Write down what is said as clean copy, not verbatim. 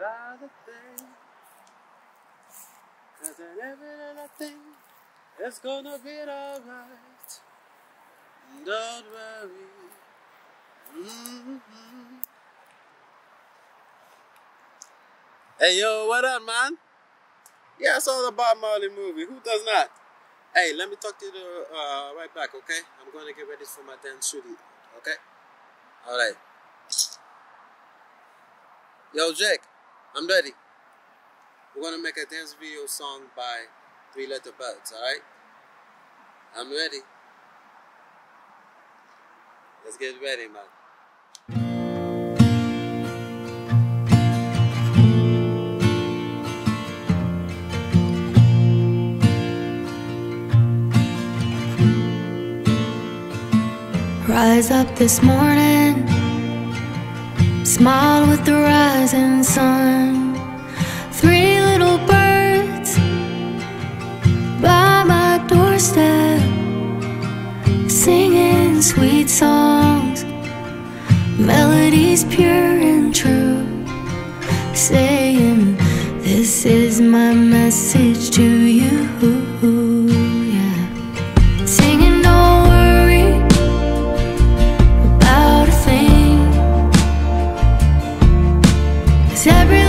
other thing. Cause in every little thing, it's gonna be alright. Don't worry. Hey yo, what up, man? Yeah, I saw the Bob Marley movie. Who does not? Hey, let me talk to you right back, okay? I'm gonna get ready for my dance studio, okay? Alright. Yo, Jake, I'm ready. We're gonna make a dance video song by 3 Letter Birds, alright? I'm ready. Let's get ready, man. Rise up this morning, smile with the rising sun. 3 little birds by my doorstep, singing sweet songs, melodies pure and true, saying, this is my message to you. Yeah. Singing, don't worry about a thing, 'cause every